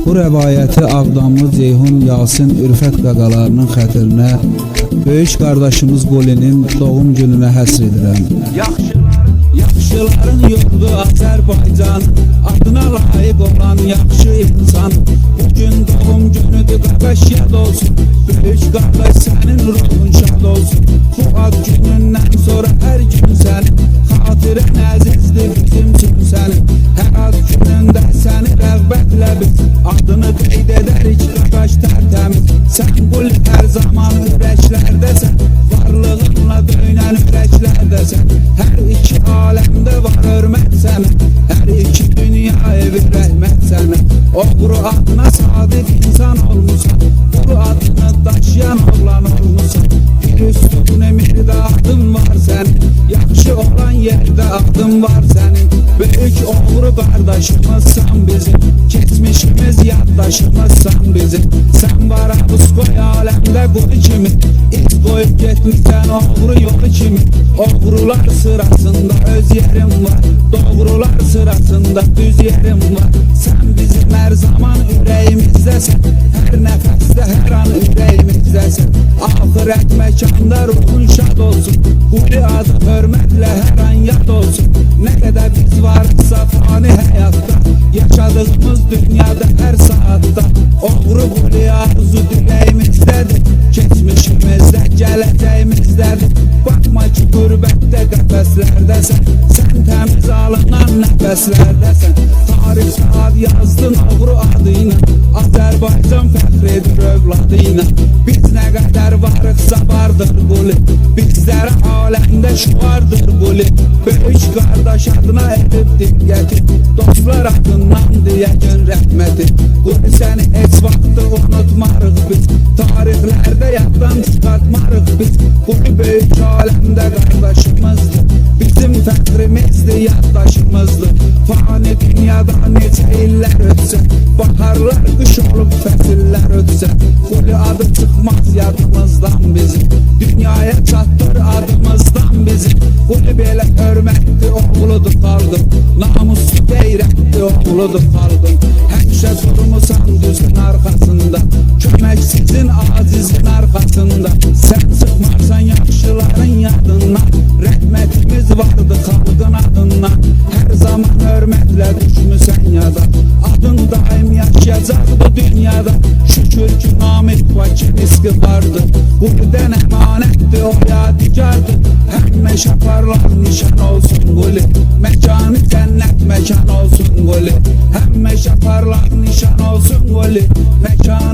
Bu rəvayəti Ağdamlı Ceyhun Yasin Ürfət qaqalarının xətrinə böyük qardaşımız Qolinin doğum gününə həsr edirəm. Yaxşıların yurdu Azərbaycan, adına layık olan yaxşı insan. Bugün doğum günüdür qardaş, yad olsun. Böyük qardaş sənin ruhun şad olsun. Bu ad günündən sonra hər gün sənin xatirən əzizdir bizim üçün sənin. Hər ad günündə səni rəğbətlə biz adını qeyd edərik qardaş tərtəmiz. Sən qul hər zaman ürəklərdəsən, varlığınla döynən ürəklərdəsən. Hər iki aləmdə var hörmət sənə, hər iki dünyaya bir rəhmət sənə. Oğru adına sadiq insan olmusan, bu adını daşıyan oğlan olmusan. Bir üstün emirdə adın var sənin, yaxşı olan yerdə adın var sənin. Böyük oğru qardaşımızsan bizim, keçmişimiz yaddaşımızsan bizim. Sən var abuz qoy aləmdə qulu kimi, ilk qoyub getmişsən oğru yolu kimi. Oğrular sırasında öz yerim var, doğrular sırasında düz yerim var. Sən bizim hər zaman ürəyimizdəsən, hər nəfəsdə hər an ürəyimizdəsən. Ahirət məkanda ruhun şad olsun, qulu adı hörmətlə hər an yad olsun. Nə qədər biz varsa fani həyatda, yaşadığımız dünyada hər saatda. Oğru qulu arzu diləyimizdədir, keçmişimizdə gələcəyimizdədir. Baxma ki qürbətdə qəfəslərdəsən, sən təmiz alınan nəfəslərdəsən. Tarix saat yazdın oğru adıyla, Azərbaycan fəxr edir övladıyla. Biz nə qədər varıqsa vardır qulu, bizlərə aləmdə şuardır qulu. Böyük qardaş adına edib diqqəti, dostlar adından deyəkin rəhməti. Qulu səni heç vaxtı unutmarıq biz, tarixlərdə yaddan çıxartmarıq biz. Qulu böyük aləmdə qardaşımızdır, bizim fəxrimizdir, yaddaşımızdır. Fani dünyada neçə illər ötsə, baharlar qış olub fəsillər ötsə, qulu adı çıxmaz yadımızdan bizim, dünyaya çatdır adımızdan bizim. Qulu belə hörmətli oğludur xalqım, namuslu qeyrətli oğludur xalqım. Həmişə durmusan düzün arxasında, köməksizin acizin arxasında. Sən çıxmarsan yaxşıların yadından, rəhmətimiz vardı xalqın adından. Hər zaman hörmətlə düşmüsən yada, adın daim yaşayacaqdı dünyada. Şükür ki namid Bakı riski vardı, quludən əmanətdir o yadigardır. Həmişə parlaq nişan olsun qulu, məkanı cənnət məkan olsun qulu. Həmişə parlaq nişan olsun qulu, məkanı